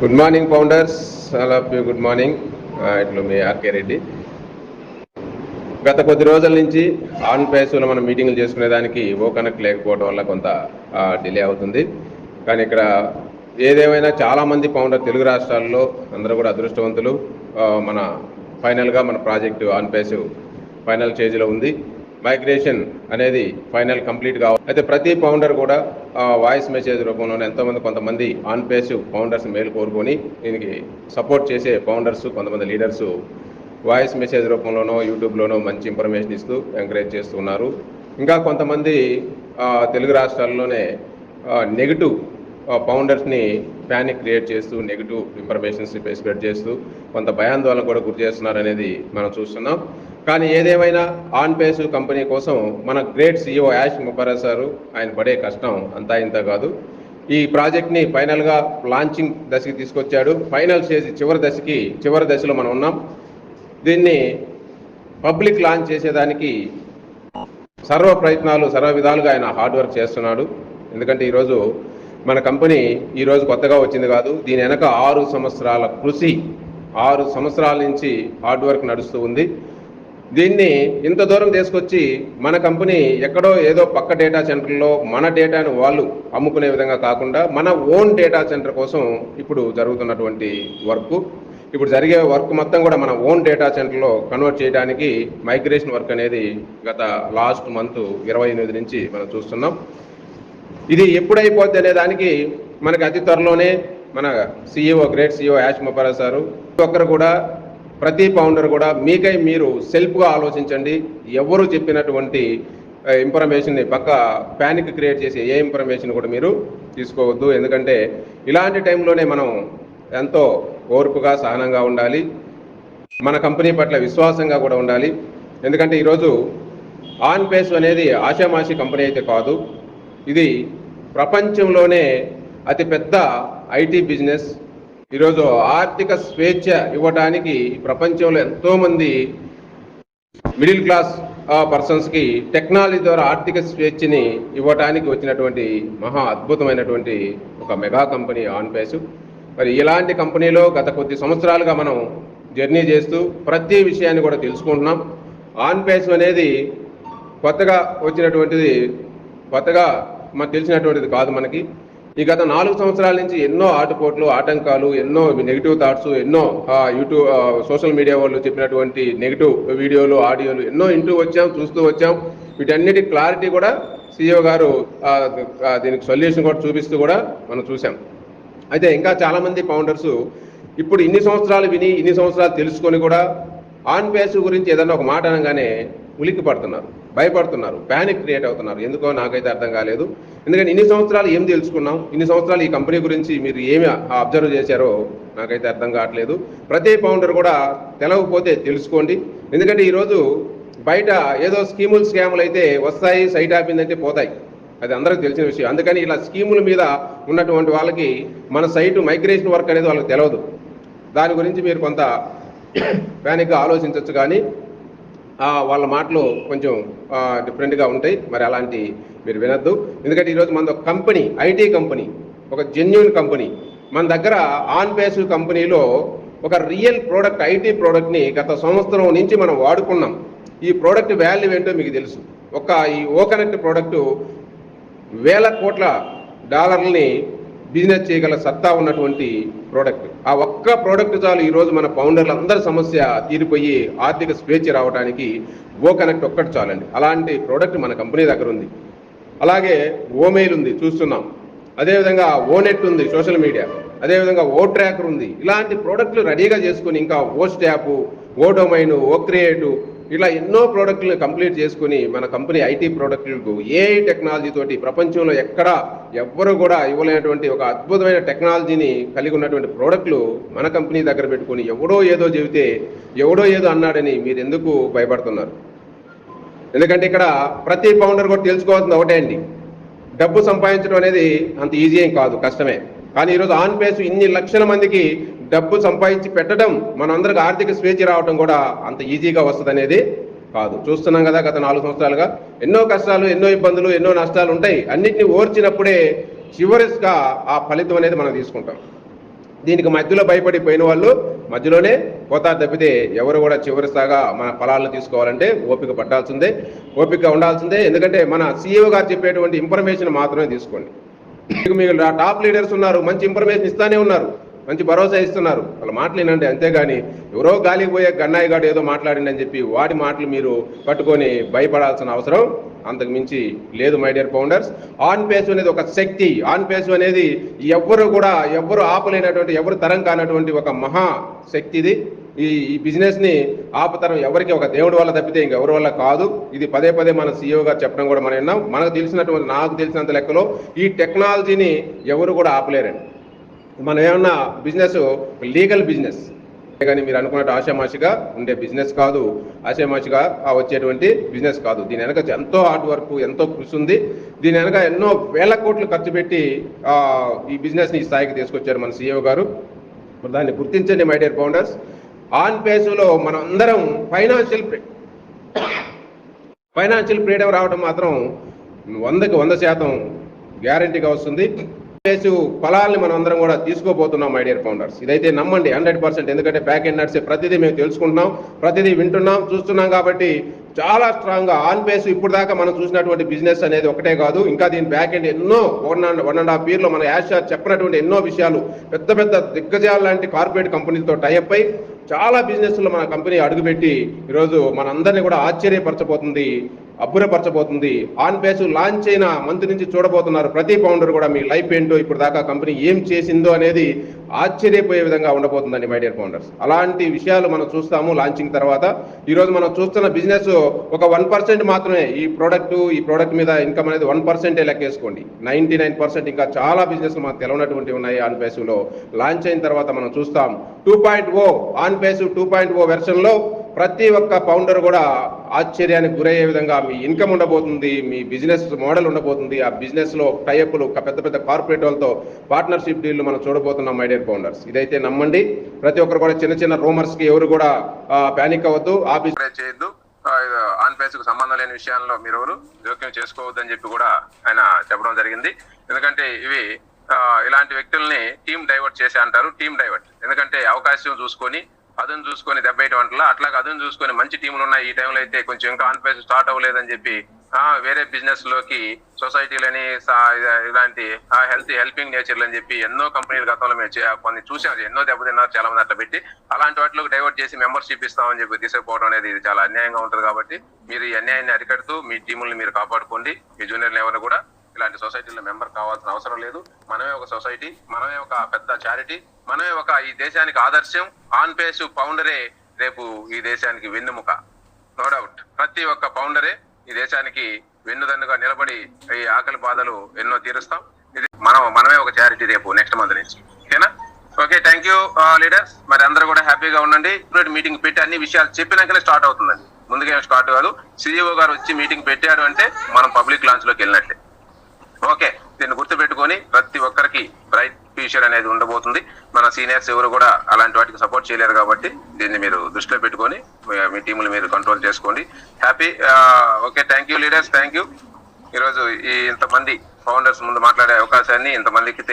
Good morning founders, all of you good morning. ఇట్లా మీ RK Reddy. గత కొద్ది రోజుల నుంచి ఆన్ పేస్లో మనం మీటింగ్లు చేసుకునేదానికి ఓ కనెక్ట్ లేకపోవడం వల్ల కొంత డిలే అవుతుంది. కానీ ఇక్కడ ఏదేమైనా చాలామంది ఫౌండర్ తెలుగు రాష్ట్రాల్లో అందరూ కూడా అదృష్టవంతులు. మన ఫైనల్గా మన ప్రాజెక్టు ఆన్ పేస్ ఫైనల్ స్టేజ్లో ఉంది. మైగ్రేషన్ అనేది ఫైనల్ కంప్లీట్ కావాలి. అయితే ప్రతి ఫౌండర్ కూడా వాయిస్ మెసేజ్ రూపంలోనే కొంతమంది ఆన్ పేస్ ఫౌండర్స్ మేలు కోరుకొని దీనికి సపోర్ట్ చేసే ఫౌండర్స్, కొంతమంది లీడర్సు వాయిస్ మెసేజ్ రూపంలోనో యూట్యూబ్లోనో మంచి ఇన్ఫర్మేషన్ ఇస్తూ ఎంకరేజ్ చేస్తున్నారు. ఇంకా కొంతమంది తెలుగు రాష్ట్రాల్లోనే నెగిటివ్ ఫౌండర్స్ని ప్యానిక్ క్రియేట్ చేస్తూ నెగిటివ్ ఇన్ఫర్మేషన్స్ స్ప్రెడ్ చేస్తూ కొంత భయాందోళన కూడా గురి చేస్తున్నారు అనేది మనం చూస్తున్నాం. కానీ ఏదేమైనా ఆన్ పేస్ కంపెనీ కోసం మన great CEO Yash Mukherjee sir ఆయన పడే కష్టం అంతా ఇంత కాదు. ఈ ప్రాజెక్ట్ని ఫైనల్గా లాంచింగ్ దశకి తీసుకొచ్చాడు. ఫైనల్ స్టేజ్ చివరి దశలో మనం ఉన్నాం. దీన్ని పబ్లిక్ లాంచ్ చేసేదానికి సర్వ విధాలుగా ఆయన హార్డ్ వర్క్ చేస్తున్నాడు. ఎందుకంటే ఈరోజు మన కంపెనీ ఈరోజు కొత్తగా వచ్చింది కాదు. దీని వెనక 6 సంవత్సరాల కృషి, 6 సంవత్సరాల నుంచి హార్డ్ వర్క్ నడుస్తూ ఉంది. దీన్ని ఇంత దూరం తీసుకొచ్చి మన కంపెనీ ఎక్కడో ఏదో పక్క డేటా సెంటర్లో మన డేటాను వాళ్ళు అమ్ముకునే విధంగా కాకుండా మన ఓన్ డేటా సెంటర్ కోసం ఇప్పుడు జరుగుతున్నటువంటి వర్క్, ఇప్పుడు జరిగే వర్క్ మొత్తం కూడా మన ఓన్ డేటా సెంటర్లో కన్వర్ట్ చేయడానికి మైగ్రేషన్ వర్క్ అనేది గత లాస్ట్ మంత్ 28 నుంచి మనం చూస్తున్నాం. ఇది ఎప్పుడైపోద్ది అనే దానికి మనకి అతి త్వరలోనే మన great CEO Yash Mukherjee sir ఒక్కరు కూడా ప్రతి ఫౌండర్ కూడా మీకై మీరు సెల్ఫ్గా ఆలోచించండి. ఎవరు చెప్పినటువంటి ఇన్ఫర్మేషన్ని ప్యానిక్ క్రియేట్ చేసే ఏ ఇన్ఫర్మేషన్ కూడా మీరు తీసుకోవద్దు. ఎందుకంటే ఇలాంటి టైంలోనే మనం ఎంతో ఓర్పుగా సహనంగా ఉండాలి. మన కంపెనీ పట్ల విశ్వాసంగా కూడా ఉండాలి. ఎందుకంటే ఈరోజు ఆన్ పేస్ అనేది ఆషామాషి కంపెనీ అయితే కాదు. ఇది ప్రపంచంలోనే అతిపెద్ద ఐటీ బిజినెస్. ఈరోజు ఆర్థిక స్వేచ్ఛ ఇవ్వడానికి ప్రపంచంలో ఎంతోమంది మిడిల్ క్లాస్ పర్సన్స్కి టెక్నాలజీ ద్వారా ఆర్థిక స్వేచ్ఛని ఇవ్వడానికి వచ్చినటువంటి మహా అద్భుతమైనటువంటి ఒక మెగా కంపెనీ ఆన్ పేస్. మరి ఇలాంటి కంపెనీలో గత కొద్ది సంవత్సరాలుగా మనం జర్నీ చేస్తూ ప్రతి విషయాన్ని కూడా తెలుసుకుంటున్నాం. ఆన్ పేస్ అనేది కొత్తగా మనకు తెలిసినటువంటిది కాదు. మనకి ఈ గత 4 సంవత్సరాల నుంచి ఎన్నో ఆటుపోట్లు, ఆటంకాలు, ఎన్నో నెగిటివ్ థాట్స్, ఎన్నో యూట్యూబ్ సోషల్ మీడియా వాళ్ళు చెప్పినటువంటి నెగిటివ్ వీడియోలు, ఆడియోలు ఎన్నో చూస్తూ వచ్చాం. వీటన్నిటి క్లారిటీ కూడా CEO గారు దీనికి సొల్యూషన్ కూడా చూపిస్తూ కూడా మనం చూసాం. అయితే ఇంకా చాలామంది ఫౌండర్స్ ఇప్పుడు ఇన్ని సంవత్సరాలు విని, ఇన్ని సంవత్సరాలు తెలుసుకొని కూడా ఆన్ పేస్ గురించి ఏదన్నా ఒక మాట అనగానే ఉలిక్కి పడుతున్నారు, భయపడుతున్నారు, ప్యానిక్ క్రియేట్ అవుతున్నారు. ఎందుకో నాకైతే అర్థం కాలేదు. ఎందుకంటే ఇన్ని సంవత్సరాలు ఏం తెలుసుకున్నాం, ఇన్ని సంవత్సరాలు ఈ కంపెనీ గురించి మీరు ఏమి అబ్జర్వ్ చేశారో నాకైతే అర్థం కావట్లేదు. ప్రతి ఫౌండర్ కూడా తెలవకపోతే తెలుసుకోండి. ఎందుకంటే ఈరోజు బయట ఏదో స్కాములు అయితే వస్తాయి, సైట్ ఆపిందంటే పోతాయి, అది అందరికీ తెలిసిన విషయం. అందుకని ఇలా స్కీముల మీద ఉన్నటువంటి వాళ్ళకి మన సైటు మైగ్రేషన్ వర్క్ అనేది వాళ్ళకి తెలియదు. దాని గురించి మీరు కొంత ప్యానిక్గా ఆలోచించవచ్చు. కానీ వాళ్ళ మాటలు కొంచెం డిఫరెంట్గా ఉంటాయి. మరి అలాంటి మీరు వినొద్దు. ఎందుకంటే ఈరోజు మన కంపెనీ ఐటీ కంపెనీ, ఒక జెన్యూన్ కంపెనీ. మన దగ్గర ఆన్ పేస్ కంపెనీలో ఒక రియల్ ప్రోడక్ట్, ఐటీ ప్రోడక్ట్ని గత సంవత్సరం నుంచి మనం వాడుకున్నాం. ఈ ప్రోడక్ట్ వాల్యూ ఏంటో మీకు తెలుసు. ఈ ఓకనెక్ట్ ప్రోడక్టు వేల కోట్ల డాలర్లని బిజినెస్ చేయగల సత్తా ఉన్నటువంటి ప్రోడక్ట్. ఆ ఒక్క ప్రోడక్ట్ చాలు ఈరోజు మన ఫౌండర్లు అందరి సమస్య తీరిపోయి ఆర్థిక స్వేచ్ఛ రావడానికి ఓకనెక్ట్ ఒక్కటి చాలండి. అలాంటి ప్రోడక్ట్ మన కంపెనీ దగ్గర ఉంది. అలాగే ఓమెయిల్ ఉంది, చూస్తున్నాం. అదేవిధంగా ఓనెట్ ఉంది, సోషల్ మీడియా. అదేవిధంగా ఓ ట్రాకర్ ఉంది. ఇలాంటి ప్రోడక్ట్లు రెడీగా చేసుకుని ఇంకా ఓ స్టాప్, ఓ డొమైన్, ఓ క్రియేటివ్, ఇలా ఎన్నో ప్రోడక్ట్లను కంప్లీట్ చేసుకుని మన కంపెనీ ఐటీ ప్రోడక్ట్లకు ఏఐ టెక్నాలజీ తోటి ప్రపంచంలో ఎవ్వరు కూడా ఇవ్వలేనటువంటి ఒక అద్భుతమైన టెక్నాలజీని కలిగి ఉన్నటువంటి ప్రోడక్ట్లు మన కంపెనీ దగ్గర పెట్టుకుని ఎవడో ఏదో చెబితే, ఎవడో ఏదో అన్నాడని మీరు ఎందుకు భయపడుతున్నారు? ఎందుకంటే ఇక్కడ ప్రతి ఫౌండర్ కూడా తెలుసుకోవాల్సింది ఒకటే అండి, డబ్బు సంపాదించడం అనేది అంత ఈజీ ఏం కాదు, కష్టమే. కానీ ఈరోజు ఆన్ పేస్ ఇన్ని లక్షల మందికి డబ్బు సంపాదించి పెట్టడం, మనందరికి ఆర్థిక స్వేచ్ఛ రావడం కూడా అంత ఈజీగా వస్తుంది అనేది కాదు. చూస్తున్నాం కదా, గత 4 సంవత్సరాలుగా ఎన్నో కష్టాలు, ఎన్నో ఇబ్బందులు, ఎన్నో నష్టాలు ఉంటాయి. అన్నింటినీ ఓర్చినప్పుడే చివరిగా ఆ ఫలితం అనేది మనం తీసుకుంటాం. దీనికి మధ్యలో భయపడిపోయిన వాళ్ళు మధ్యలోనే పోతారు తప్పితే ఎవరు కూడా చివరిసాగా మన ఫలాలను తీసుకోవాలంటే ఓపిక పట్టాల్సిందే, ఓపిక ఉండాల్సిందే. ఎందుకంటే మన CEO గారు చెప్పేటువంటి ఇన్ఫర్మేషన్ మాత్రమే తీసుకోండి. మీకు టాప్ లీడర్స్ ఉన్నారు, మంచి ఇన్ఫర్మేషన్ ఇస్తానే ఉన్నారు, మంచి భరోసా ఇస్తున్నారు, వాళ్ళ మాటలు వినండి. అంతేగాని ఎవరో గాలికి పోయే గన్నాయి గాడు ఏదో మాట్లాడిండి అని చెప్పి వాడి మాటలు మీరు పట్టుకొని భయపడాల్సిన అవసరం అంతకు మించి లేదు. My dear founders, on pace అనేది ఒక శక్తి. ఆన్ పేస్ అనేది ఎవ్వరు ఆపలేనటువంటి, ఎవరు తరం కానటువంటి ఒక మహా శక్తి ఇది. ఈ బిజినెస్ని ఆపుతరం ఎవరికి ఒక దేవుడి వల్ల తప్పితే ఇంకెవరి వల్ల కాదు. ఇది పదే పదే మన CEO గారు చెప్పడం కూడా మనం విన్నాం. నాకు తెలిసినంత లెక్కలో ఈ టెక్నాలజీని ఎవరు కూడా ఆపలేరండి. మనం ఏమన్నా బిజినెస్ లీగల్ బిజినెస్ కానీ మీరు అనుకున్నట్టు ఆషామాషిగా ఉండే బిజినెస్ కాదు, ఆషామాషిగా వచ్చేటువంటి బిజినెస్ కాదు. దీని వెనక ఎంతో హార్డ్ వర్క్, ఎంతో కృషి ఉంది. దీని వెనక ఎన్నో వేల కోట్లు ఖర్చు పెట్టి ఈ బిజినెస్ని ఈ స్థాయికి తీసుకొచ్చారు మన CEO గారు. దాన్ని గుర్తించండి మై డియర్ ఫౌండర్స్. ఆన్ పేసులో మనం అందరం ఫైనాన్షియల్ ఫ్రీడమ్ రావడం మాత్రం 100% గ్యారంటీగా వస్తుంది. పేసు ఫలాల్ని మనం అందరం కూడా తీసుకోబోతున్నాం మై డియర్ ఫౌండర్స్. ఇదైతే నమ్మండి 100%. ఎందుకంటే బ్యాక్ ఎండ్ నడిచే ప్రతిదీ మేము తెలుసుకుంటున్నాం, ప్రతిదీ వింటున్నాం, చూస్తున్నాం. కాబట్టి చాలా స్ట్రాంగ్గా ఆన్ పేస్ ఇప్పుడు దాకా మనం చూసినటువంటి బిజినెస్ అనేది ఒకటే కాదు, ఇంకా దీని బ్యాక్ ఎండ్ ఎన్నో 1.5 yearలో మన యాష్ చెప్పినటువంటి ఎన్నో విషయాలు, పెద్ద పెద్ద దిగ్గజాల లాంటి కార్పొరేట్ కంపెనీలతో టైఅప్ అయి చాలా బిజినెస్లో మన కంపెనీ అడుగుపెట్టి ఈరోజు మనందరినీ కూడా ఆశ్చర్యపరచబోతుంది, అబ్బురపరచబోతుంది. ఆన్ పేస్ లాంచ్ అయిన మంత్ నుంచి చూడబోతున్నారు ప్రతి ఫౌండర్ కూడా మీ లైఫ్ ఏంటో, ఇప్పుడు దాకా కంపెనీ ఏం చేసిందో అనేది ఆశ్చర్యపోయే విధంగా ఉండబోతుందండి మై డియర్ ఫౌండర్స్. అలాంటి విషయాలు మనం చూస్తాము లాంచింగ్ తర్వాత. ఈరోజు మనం చూస్తున్న బిజినెస్ ఒక 1% మాత్రమే. ఈ ప్రోడక్ట్ మీద ఇన్కమ్ అనేది 1% లెక్కేసుకోండి. 99% ఇంకా చాలా బిజినెస్ మనకు తెలవనటువంటివి ఉన్నాయి ఆన్ పేసులో. లాంచ్ అయిన తర్వాత మనం చూస్తాం 2.0 ఆన్ పేసు 2.0 వెర్షన్లో ప్రతి ఒక్క ఫౌండర్ కూడా ఆశ్చర్యానికి గురయ్యే విధంగా మీ ఇన్కమ్ ఉండబోతుంది, మీ బిజినెస్ మోడల్ ఉండబోతుంది. ఆ బిజినెస్లో టైఅప్లు పెద్ద పెద్ద కార్పొరేట్ వాళ్ళతో పార్ట్నర్షిప్ డీల్లు మనం చూడబోతున్నాం మై డియర్ ఫౌండర్స్. ఇదైతే నమ్మండి. ప్రతి ఒక్కరు కూడా చిన్న రూమర్స్కి ఎవరు కూడా ప్యానిక్ అవ్వద్దు, ఆఫీస్ చేయొద్దు. ఆన్ పేస్కు సంబంధం లేని విషయాల్లో మీరు ఎవరు జోక్యం చేసుకోవద్దని చెప్పి కూడా ఆయన చెప్పడం జరిగింది. ఎందుకంటే ఇవి ఇలాంటి వ్యక్తుల్ని టీమ్ డైవర్ట్ చేసి అంటారు. టీమ్ డైవర్ట్ ఎందుకంటే అవకాశం చూసుకొని అదును చూసుకొని దెబ్బేయటం అంటలా, అట్లాగే అదును చూసుకొని మంచి టీంలు ఉన్నాయి ఈ టైంలో అయితే కొంచెం ఇంకా ఆన్ పేస్ స్టార్ట్ అవ్వలేదని చెప్పి వేరే బిజినెస్ లోకి సొసైటీలని ఇలాంటి హెల్పింగ్ నేచర్లు అని చెప్పి ఎన్నో కంపెనీలు గతంలో మేము కొన్ని చూసారు, ఎన్నో దెబ్బతిన్నారు చాలా మంది అట్లా పెట్టి. అలాంటి వాటిలోకి డైవర్ట్ చేసి మెంబర్షిప్ ఇస్తామని చెప్పి తీసుకుపోవడం అనేది ఇది చాలా అన్యాయంగా ఉంటుంది. కాబట్టి మీరు ఈ అన్యాయాన్ని అరికడుతూ మీ టీముల్ని మీరు కాపాడుకోండి. మీ జూనియర్లు ఎవరు కూడా ఇలాంటి సొసైటీలో మెంబర్ కావాల్సిన అవసరం లేదు. మనమే ఒక సొసైటీ, మనమే ఒక పెద్ద చారిటీ, మనమే ఒక ఈ దేశానికి ఆదర్శం. ఆన్ పేస్ ఫౌండరే రేపు ఈ దేశానికి వెన్నుముక. నో డౌట్ ప్రతి ఒక్క ఫౌండరే ఈ దేశానికి వెన్నుదన్నుగా నిలబడి ఈ ఆకలి బాధలు ఎన్నో తీరుస్తాం. ఇది మనమే ఒక చారిటీ రేపు నెక్స్ట్ మంత్ నుంచి. ఓకేనా? Okay, thank you leaders. మరి అందరూ కూడా హ్యాపీగా ఉండండి. ఇప్పుడు మీటింగ్ పెట్టి అన్ని విషయాలు చెప్పినాకనే స్టార్ట్ అవుతుందండి, ముందుగా స్టార్ట్ కాదు. CEO గారు వచ్చి మీటింగ్ పెట్టారు అంటే మనం పబ్లిక్ లాంచ్ లోకి వెళ్ళినట్లే. ఓకే, దీన్ని గుర్తుపెట్టుకొని ప్రతి ఒక్కరికి బ్రైట్ ఫ్యూచర్ అనేది ఉండబోతుంది. మన సీనియర్స్ ఎవరు కూడా అలాంటి వాటికి సపోర్ట్ చేయలేరు కాబట్టి దీన్ని మీరు దృష్టిలో పెట్టుకొని మీ టీములు మీరు కంట్రోల్ చేసుకోండి. Happy. Okay, thank you leaders, thank you. ఈరోజు ఇంతమంది ఫౌండర్స్ ముందు మాట్లాడే అవకాశాన్ని ఇంతమందికి